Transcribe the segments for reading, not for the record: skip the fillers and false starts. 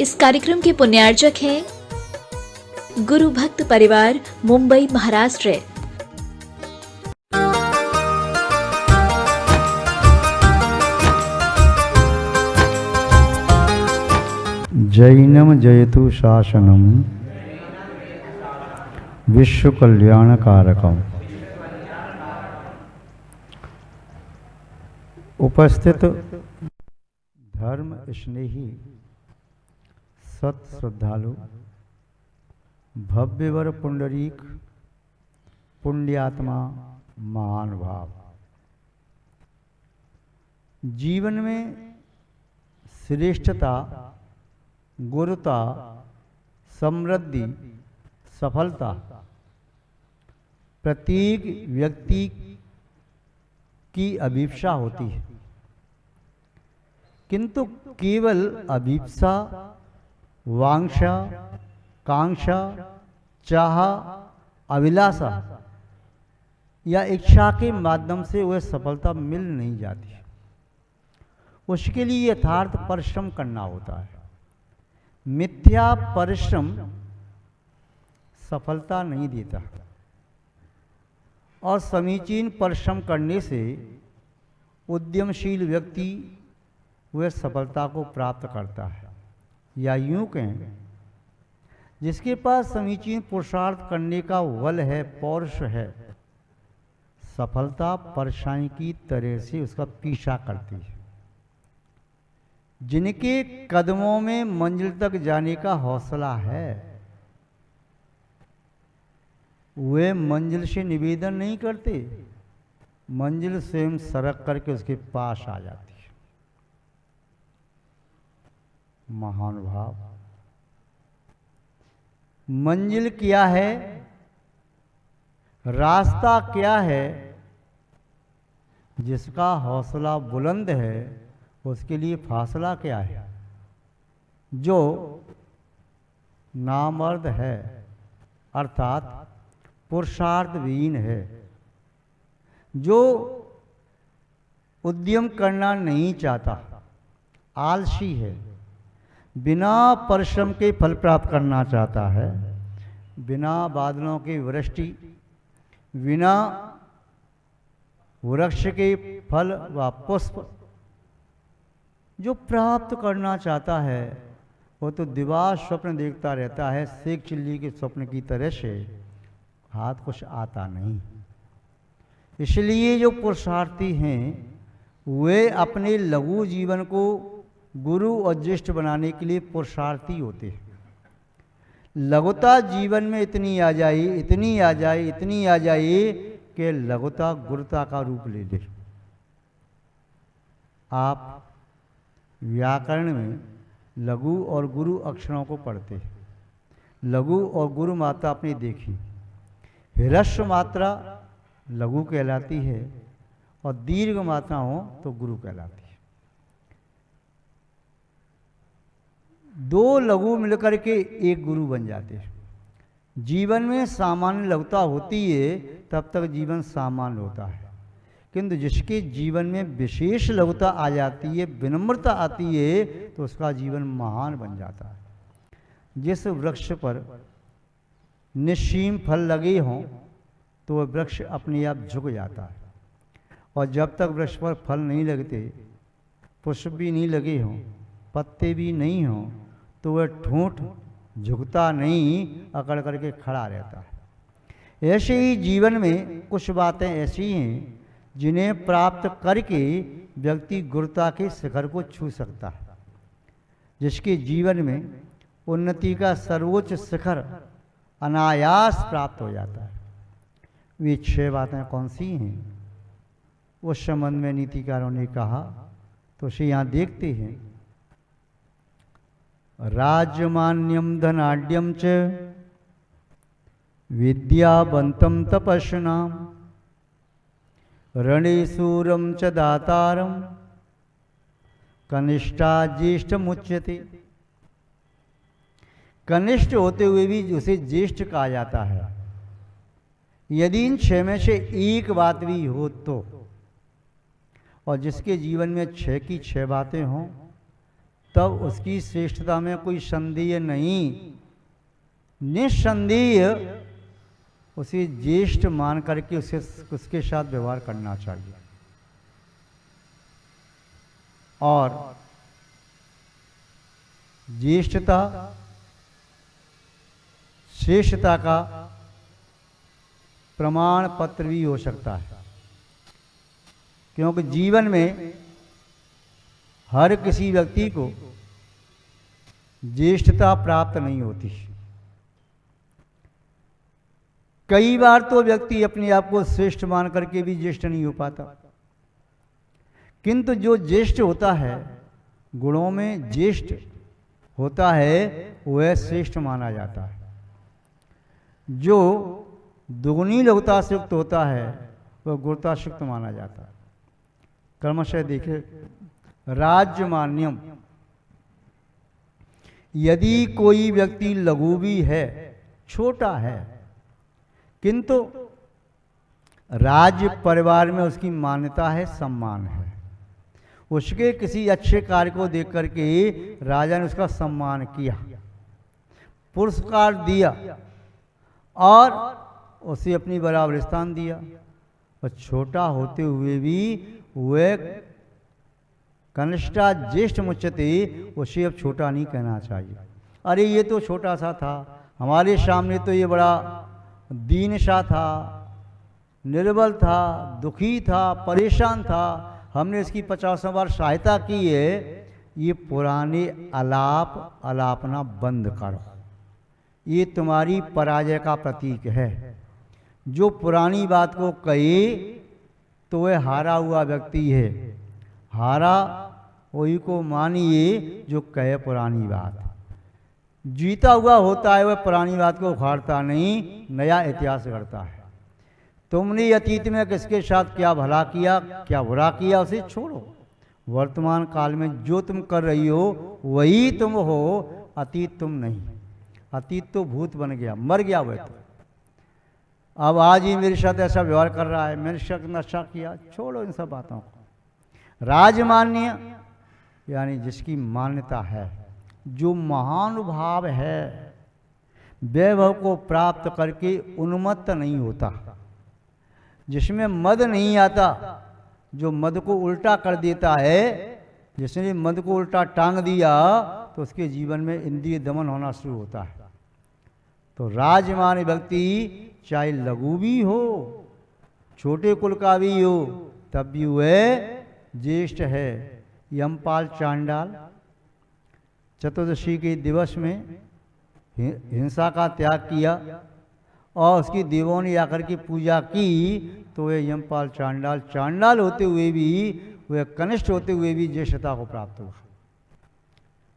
इस कार्यक्रम के पुण्यार्चक हैं गुरु भक्त परिवार, मुंबई, महाराष्ट्र। जैनम जयतु शासनम विश्व कल्याण कारकम। उपस्थित धर्म स्नेही सत श्रद्धालु, भव्यवर पुंडरीक पुण्यात्मा महान भाव, जीवन में श्रेष्ठता, गुरुता, समृद्धि, सफलता प्रत्येक व्यक्ति की अभिप्सा होती है, किंतु केवल अभिप्सा, वांछा, कांक्षा, चाह, अभिलाषा या इच्छा के माध्यम से वह सफलता मिल नहीं जाती। उसके लिए यथार्थ परिश्रम करना होता है। मिथ्या परिश्रम सफलता नहीं देता और समीचीन परिश्रम करने से उद्यमशील व्यक्ति वह सफलता को प्राप्त करता है। या यूं कहें, जिसके पास समीचीन पुरुषार्थ करने का बल है, पौरुष है, सफलता परेशानी की तरह से उसका पीछा करती है। जिनके कदमों में मंजिल तक जाने का हौसला है, वे मंजिल से निवेदन नहीं करते, मंजिल स्वयं सरक करके उसके पास आ जाती है। महान भाव, मंजिल क्या है, रास्ता क्या है, जिसका हौसला बुलंद है उसके लिए फासला क्या है। जो नामर्द है अर्थात पुरुषार्थ विहीन है, जो उद्यम करना नहीं चाहता, आलसी है, बिना परिश्रम के फल प्राप्त करना चाहता है, बिना बादलों की वृष्टि, बिना वृक्ष के फल व पुष्प जो प्राप्त करना चाहता है, वो तो दिवा स्वप्न देखता रहता है, शेख चिल्ली के स्वप्न की तरह से हाथ कुछ आता नहीं। इसलिए जो पुरुषार्थी हैं वे अपने लघु जीवन को गुरु और ज्येष्ठ बनाने के लिए पुरुषार्थी होते हैं। लघुता जीवन में इतनी आ जाए, इतनी आ जाए, इतनी आ जाए कि लघुता गुरुता का रूप ले ले। आप व्याकरण में लघु और गुरु अक्षरों को पढ़ते हैं। लघु और गुरु मात्रा आपने देखी, ह्रस्व मात्रा लघु कहलाती है और दीर्घ मात्रा हो तो गुरु कहलाती है। दो लघु मिलकर के एक गुरु बन जाते हैं। जीवन में सामान्य लघुता होती है तब तक जीवन सामान्य होता है, किंतु जिसके जीवन में विशेष लघुता आ जाती है, विनम्रता आती है, तो उसका जीवन महान बन जाता है। जिस वृक्ष पर निस्सीम फल लगे हों तो वह वृक्ष अपने आप झुक जाता है, और जब तक वृक्ष पर फल नहीं लगते, पुष्प भी नहीं लगे हों, पत्ते भी नहीं हों, तो वह ठूंठ झुकता नहीं, अकड़ करके खड़ा रहता है। ऐसे ही जीवन में कुछ बातें ऐसी हैं जिन्हें प्राप्त करके व्यक्ति गुरुता के शिखर को छू सकता है, जिसके जीवन में उन्नति का सर्वोच्च शिखर अनायास प्राप्त हो जाता है। वे 6 बातें कौन सी हैं, उस संबंध में नीतिकारों ने कहा, तो उसे यहाँ देखते हैं। राजमान्यम धनाढ्यम च विद्यावंतम तपस्विनाम रणेशूरम च दातारम कनिष्ठा ज्येष्ठ मुच्यते। कनिष्ठ होते हुए भी उसे ज्येष्ठ कहा जाता है। यदि इन 6 में से एक बात भी हो तो, और जिसके जीवन में 6 की 6 बातें हों तब उसकी श्रेष्ठता में कोई संदेह नहीं, निस्संदेह उसे ज्येष्ठ मान करके उसके साथ व्यवहार करना चाहिए। और ज्येष्ठता श्रेष्ठता का प्रमाण पत्र भी हो सकता है, क्योंकि जीवन में हर किसी व्यक्ति को ज्येष्ठता प्राप्त नहीं होती। कई बार तो व्यक्ति अपने आप को श्रेष्ठ मान करके भी ज्येष्ठ नहीं हो पाता, किंतु जो ज्येष्ठ होता है, गुणों में ज्येष्ठ होता है, वह श्रेष्ठ माना जाता है। जो दुगुनी लघुता से युक्त होता है वह गुरुता से युक्त माना जाता है। क्रमशः देखिए, राज्यमान्यम, यदि कोई व्यक्ति लघु भी है, छोटा है, किंतु राज्य परिवार में उसकी मान्यता है, सम्मान है, उसके किसी अच्छे कार्य को देख करके राजा ने उसका सम्मान किया, पुरस्कार दिया और उसे अपनी बराबर स्थान दिया, और छोटा होते हुए भी वह कनिष्ठा ज्येष्ठ मुच्यते, उसे अब छोटा नहीं कहना चाहिए। अरे ये तो छोटा सा था, हमारे सामने तो ये बड़ा दीन सा था, निर्बल था, दुखी था, परेशान था, हमने इसकी 50 बार सहायता की है। ये पुराने आलापना बंद करो, ये तुम्हारी पराजय का प्रतीक है। जो पुरानी बात को कहे तो वह हारा हुआ व्यक्ति है। हारा वही को मानिए जो कहे पुरानी बात। जीता हुआ होता है वह पुरानी बात को उखाड़ता नहीं, नया इतिहास गढ़ता है। तुमने अतीत में किसके साथ क्या भला किया, क्या बुरा किया, उसे छोड़ो। वर्तमान काल में जो तुम कर रही हो वही तुम हो, अतीत तुम नहीं। अतीत तो भूत बन गया, मर गया वह तो। अब आज ही मेरे साथ ऐसा व्यवहार कर रहा है, मेरे साथ नशा किया, छोड़ो इन सब बातों को। राजमान्य यानी जिसकी मान्यता है, जो महानुभाव है, वैभव को प्राप्त करके उन्मत्त नहीं होता, जिसमें मद नहीं आता, जो मद को उल्टा कर देता है। जिसने मद को उल्टा टांग दिया तो उसके जीवन में इंद्रिय दमन होना शुरू होता है। तो राजमान व्यक्ति चाहे लघु भी हो, छोटे कुल का भी हो, तब भी वह ज्येष्ठ है। यमपाल चांडाल चतुर्दशी के दिवस में हिंसा का त्याग किया और उसकी देवों ने आकर के पूजा की, तो वह यमपाल चांडाल होते हुए भी, वह कनिष्ठ होते हुए भी ज्येष्ठता को प्राप्त हुआ।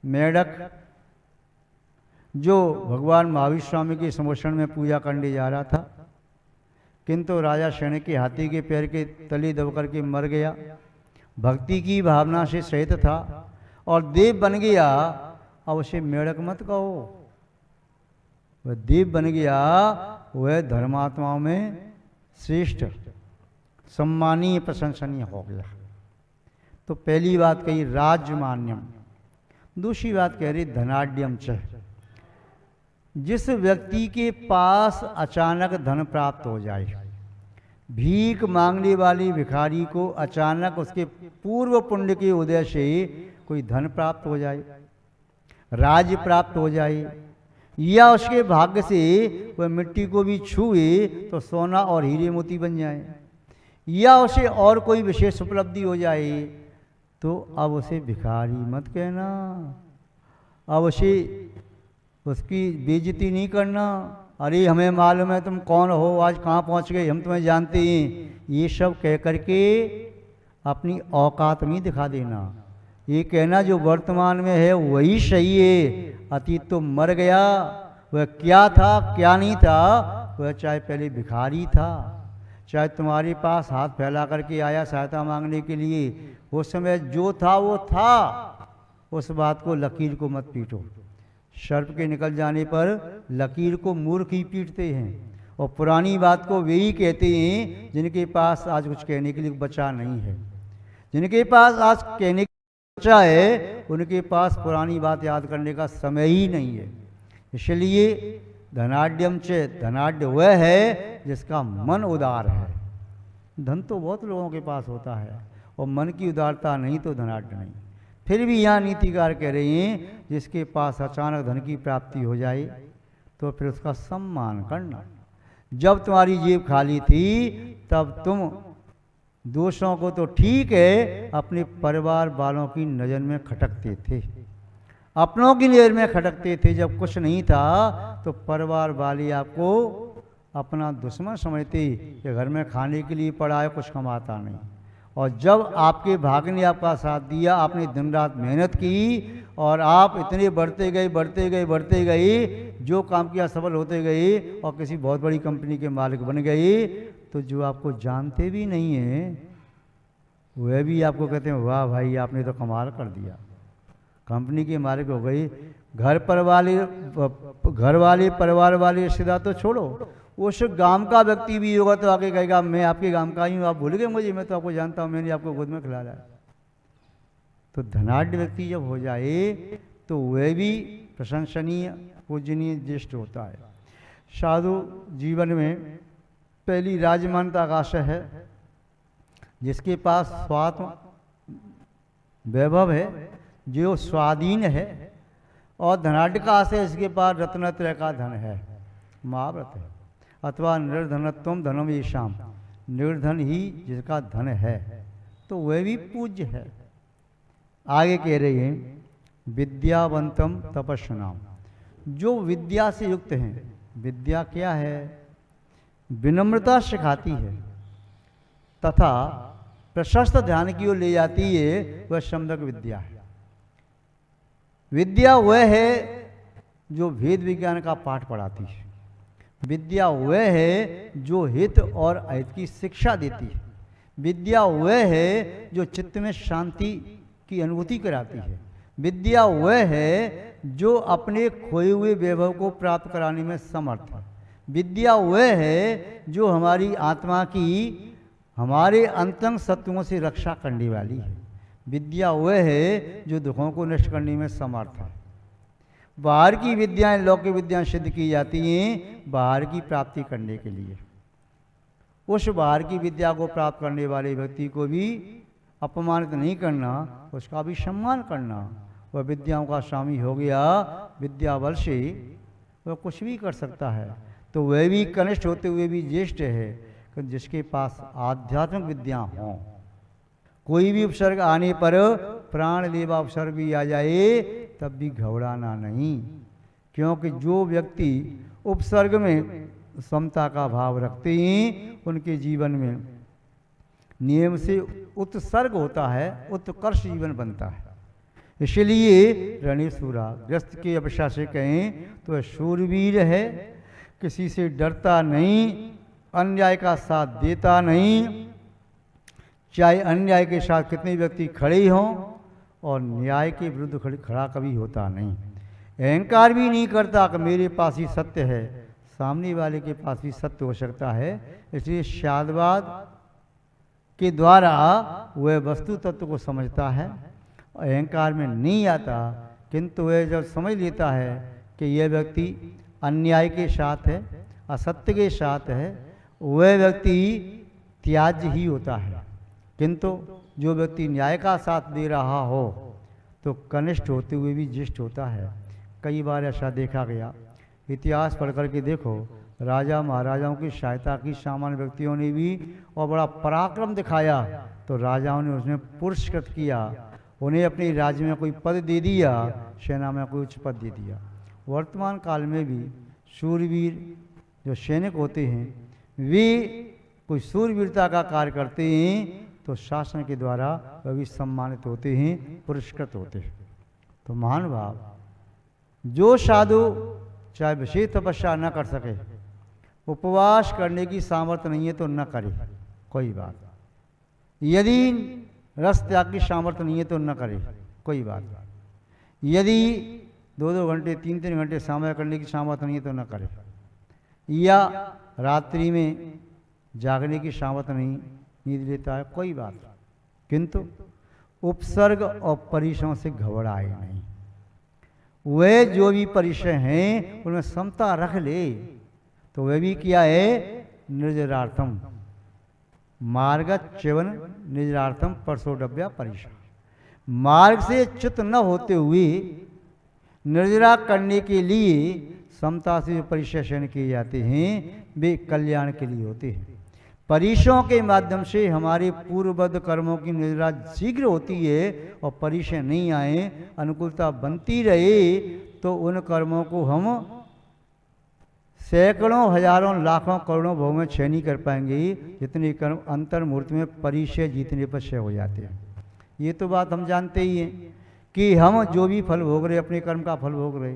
मेढक जो भगवान महावीर स्वामी के समोषण में पूजा करने जा रहा था, किंतु राजा शनि के हाथी के पैर के तले दब करके मर गया। भक्ति की भावना से सहित था और देव बन गया। अब उसे मेढक मत कहो, वह देव बन गया, वह धर्मात्माओं में श्रेष्ठ, सम्मानीय, प्रशंसनीय हो गया। तो पहली बात कही राजमान्यम। दूसरी बात कह रही धनाढ्यम च। जिस व्यक्ति के पास अचानक धन प्राप्त हो जाए, भीख मांगने वाली भिखारी को अचानक उसके पूर्व पुण्य के उदय से कोई धन प्राप्त हो जाए, राज्य प्राप्त हो जाए, या उसके भाग्य से वह मिट्टी को भी छुए तो सोना और हीरे मोती बन जाए, या उसे और कोई विशेष उपलब्धि हो जाए, तो अब उसे भिखारी मत कहना। अब उसे उसकी बेइज्जती नहीं करना। अरे हमें मालूम है तुम कौन हो, आज कहाँ पहुँच गए, हम तुम्हें जानते हैं, ये सब कह करके अपनी औकात नहीं दिखा देना। ये कहना जो वर्तमान में है वही सही है, अतीत तो मर गया। वह क्या था क्या नहीं था, वह चाहे पहले भिखारी था, चाहे तुम्हारे पास हाथ फैला करके आया सहायता मांगने के लिए, उस समय जो था वो था। उस बात को, लकीर को मत पीटो। सर्प के निकल जाने पर लकीर को मूर्ख ही पीटते हैं, और पुरानी बात को वे ही कहते हैं जिनके पास आज कुछ कहने के लिए बचा नहीं है। जिनके पास आज कहने के लिए बचा है उनके पास पुरानी बात याद करने का समय ही नहीं है। इसलिए धनाढ्यम च धनाढ्य वह है जिसका मन उदार है। धन तो बहुत लोगों के पास होता है और मन की उदारता नहीं तो धनाढ्य नहीं। फिर भी यहाँ नीतिकार कह रहे हैं जिसके पास अचानक धन की प्राप्ति हो जाए तो फिर उसका सम्मान करना। जब तुम्हारी जेब खाली थी तब तुम दोषों को तो ठीक है अपने परिवार वालों की नज़र में खटकते थे, अपनों की नज़र में खटकते थे। जब कुछ नहीं था तो परिवार वाले आपको अपना दुश्मन समझते कि घर में खाने के लिए पड़ा है, कुछ कमाता नहीं। और जब आपके भाग्य ने आपका साथ दिया, आपने दिन रात मेहनत की और आप इतने बढ़ते गए बढ़ते गए बढ़ते गए, जो काम किया सफल होते गए और किसी बहुत बड़ी कंपनी के मालिक बन गए, तो जो आपको जानते भी नहीं हैं वह भी आपको कहते हैं वाह भाई आपने तो कमाल कर दिया, कंपनी के मालिक हो गई। घर वाले परिवार वाले रिश्तेदार तो छोड़ो, उस गांव का व्यक्ति भी होगा तो आगे कहेगा मैं आपके गांव का ही हूँ, आप भूल गए मुझे, मैं तो आपको जानता हूँ, मैंने आपको गोद में खिलाया। तो धनाढ्य व्यक्ति जब हो जाए तो वह भी प्रशंसनीय पूजनीय ज्येष्ठ होता है। साधु जीवन में पहली राजमानता का आशय है जिसके पास स्वात्म वैभव है, जो स्वाधीन है। और धनाढ्य का आशय इसके पास रत्नत्रय का धन है, महाव्रत है। अथवा निर्धनत्वम धनम येषाम, निर्धन ही जिसका धन है तो वह भी पूज्य है। आगे कह रहे हैं विद्यावंतम तपस्विनाम, जो विद्या से युक्त हैं। विद्या क्या है? विनम्रता सिखाती है तथा प्रशस्त ध्यान की ओर ले जाती है, वह सम्यक विद्या है। विद्या वह है जो वेद विज्ञान का पाठ पढ़ाती है। विद्या वह है जो हित और अहित की शिक्षा देती है। विद्या वह है जो चित्त में शांति की अनुभूति कराती है। विद्या वह है जो अपने खोए हुए वैभव को प्राप्त कराने में समर्थ है। विद्या वह है जो हमारी आत्मा की, हमारे अंतरंग शत्रुओं से रक्षा करने वाली है। विद्या वह है जो दुखों को नष्ट करने में समर्थ है। बाहर की विद्याएं, लौकिक विद्याएं सिद्ध की जाती हैं बाहर की प्राप्ति करने के लिए। उस बाहर की विद्या को प्राप्त करने वाले व्यक्ति को भी अपमानित नहीं करना, उसका भी सम्मान करना। वह विद्याओं का स्वामी हो गया, विद्या बल से वह कुछ भी कर सकता है। तो वह भी कनिष्ठ होते हुए भी ज्येष्ठ है कि जिसके पास आध्यात्मिक विद्या हों। कोई भी उपसर्ग आने पर प्राण लेवा उपसर्ग भी आ जाए तब भी घबराना नहीं, क्योंकि जो व्यक्ति उपसर्ग में समता का भाव रखते हैं उनके जीवन में नियम से उत्सर्ग होता है, उत्कर्ष जीवन बनता है। इसलिए रणेशूरा ग्रस्त के अपेक्षा से कहें तो शूरवीर है, किसी से डरता नहीं, अन्याय का साथ देता नहीं, चाहे अन्याय के साथ कितने व्यक्ति खड़े हों, और न्याय के विरुद्ध खड़ा कभी होता नहीं। अहंकार भी नहीं करता कि मेरे पास ही सत्य है, सामने वाले के पास भी सत्य हो सकता है। इसलिए शादवाद के द्वारा वह वस्तु तत्व को समझता है, अहंकार में नहीं आता। किंतु वह जब समझ लेता है कि यह व्यक्ति अन्याय के साथ है, असत्य के साथ है, वह व्यक्ति त्याज्य ही होता है। किंतु जो व्यक्ति न्याय का साथ दे रहा हो तो कनिष्ठ होते हुए भी ज्येष्ठ होता है। कई बार ऐसा देखा गया, इतिहास पढ़ करके देखो, राजा महाराजाओं की सहायता की सामान्य व्यक्तियों ने भी और बड़ा पराक्रम दिखाया तो राजाओं ने उसमें पुरस्कृत किया, उन्हें अपने राज्य में कोई पद दे दिया, सेना में कोई उच्च पद दे दिया। वर्तमान काल में भी शूरवीर जो सैनिक होते हैं वे कोई शूरवीरता का कार्य करते हैं तो शासन के द्वारा वे भी सम्मानित होते हैं, पुरस्कृत होते हैं। तो महान भाव, जो साधु चाहे विशेष तपस्या न कर सके, उपवास करने की सामर्थ्य नहीं है तो न करे, कोई बात। यदि रस त्याग की सामर्थ्य नहीं है तो न करे, कोई बात। यदि 2-2 घंटे 3-3 घंटे समय करने की सामर्थ्य नहीं है तो न करे, या रात्रि में जागने की सामर्थ्य नहीं, नींद लेता है, कोई बात। किंतु उपसर्ग और परिसरों से घबराए नहीं। वे जो भी परिचय हैं उनमें समता रख ले तो वह भी क्या है, निर्जरार्थम मार्ग च्यवन निर्जरार्थम परसोडव्या परिशा। मार्ग से च्युत न होते हुए निर्जरा करने के लिए समता से जो परिचय किए जाते हैं वे कल्याण के लिए होते हैं। परिचयों के माध्यम से हमारे पूर्वबद्ध कर्मों की निर्जरा शीघ्र होती है और परिचय नहीं आए, अनुकूलता बनती रहे तो उन कर्मों को हम सैकड़ों हजारों लाखों करोड़ों भाव में क्षय नहीं कर पाएंगे जितने कर्म अंतर्मूर्ति में परिचय जीतने पर क्षय हो जाते हैं। ये तो बात हम जानते ही हैं कि हम जो भी फल भोग रहे अपने कर्म का फल भोग रहे,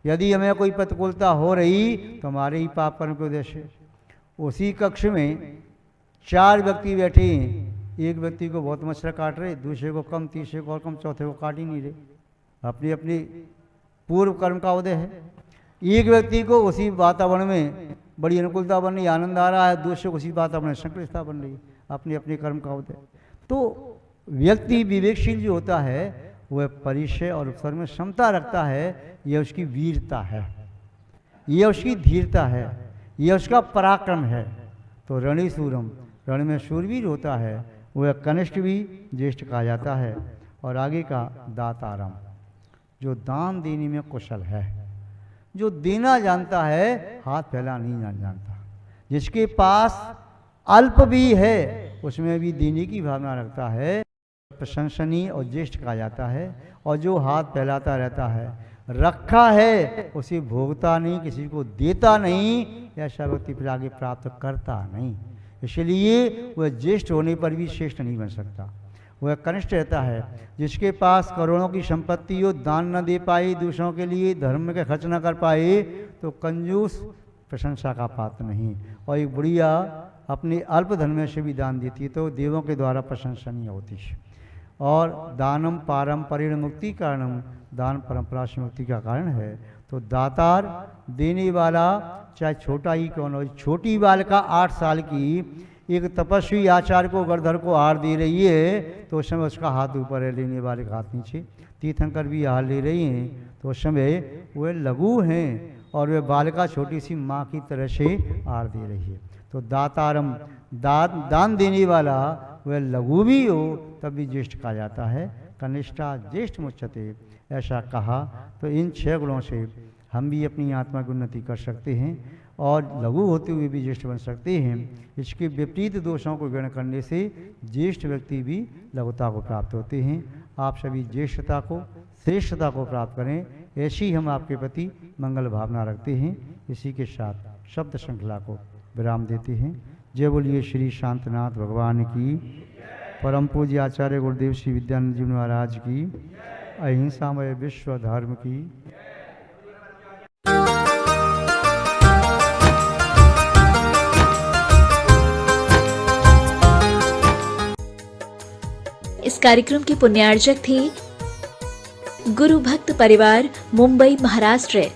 यदि हमें कोई प्रतिकूलता हो रही तो हमारे ही पाप कर्म के उद्देश्य। उसी कक्ष में 4 व्यक्ति बैठे हैं, एक व्यक्ति को बहुत मच्छर काट रहे, दूसरे को कम, तीसरे को और कम, चौथे को काट ही नहीं रहे, अपनी अपनी पूर्व कर्म का उदय है। एक व्यक्ति को उसी वातावरण में बड़ी अनुकूलता बन रही, आनंद आ रहा है, दूसरे को उसी वातावरण में संकटता बन रही, अपने अपने कर्म का उदय। तो व्यक्ति विवेकशील जो होता है वह परिचय और उपसर्ग में क्षमता रखता है, यह उसकी वीरता है, यह उसकी धीरता है, यह उसका पराक्रम है। तो रणीसूरम रण में शूरवीर होता है, वह कनिष्ठ भी ज्येष्ठ कहा जाता है। और आगे का दातारम जो दान देने में कुशल है, जो देना जानता है, हाथ फैला नहीं जानता, जिसके पास अल्प भी है उसमें भी देने की भावना रखता है, प्रशंसनीय और ज्येष्ठ कहा जाता है। और जो हाथ फैलाता रहता है, रखा है उसे भोगता नहीं, किसी को देता नहीं, ऐसा व्यक्ति फिर आगे प्राप्त करता नहीं। इसलिए वह ज्येष्ठ होने पर भी श्रेष्ठ नहीं बन सकता, वह कनिष्ठ रहता है। जिसके पास करोड़ों की संपत्ति हो, दान न दे पाए, दूसरों के लिए धर्म के खर्च न कर पाए, तो कंजूस प्रशंसा का पात्र नहीं। और एक बुढ़िया अपने अल्प धन में से भी दान देती है तो देवों के द्वारा प्रशंसनीय होती है। और दानम पारंपरिक मुक्ति कारणम, दान परंपरा से मुक्ति का कारण है। तो दातार देने वाला चाहे छोटा ही कौन हो, छोटी बालिका 8 साल की एक तपस्वी आचार्य को गरधर को हार दे रही है तो उस समय उसका हाथ ऊपर है, लेने वाले का हाथ नीचे। तीर्थंकर भी हार ले रही हैं तो उस समय वे लघु हैं और वे बालिका छोटी सी माँ की तरह से हार दे रही है। तो दातारम दान देने वाला वह लघु भी हो तब भी ज्येष्ठ कहा जाता है। कनिष्ठा ज्येष्ठ मुच्यते ऐसा कहा। तो इन 6 गुणों से हम भी अपनी आत्मा की उन्नति कर सकते हैं और लघु होते हुए भी ज्येष्ठ बन सकते हैं। इसके विपरीत दोषों को ग्रहण करने से ज्येष्ठ व्यक्ति भी लघुता को प्राप्त होते हैं। आप सभी ज्येष्ठता को, श्रेष्ठता को प्राप्त करें, ऐसी हम आपके प्रति मंगल भावना रखते हैं। इसी के साथ शब्द श्रृंखला को विराम देते हैं। जय बोलिए श्री शांतनाथ भगवान की, परम पूज्य आचार्य गुरुदेव श्री विद्यानंद जी महाराज की, अहिंसामय विश्व धर्म की। इस कार्यक्रम के पुण्यार्जक थे गुरु भक्त परिवार, मुंबई, महाराष्ट्र।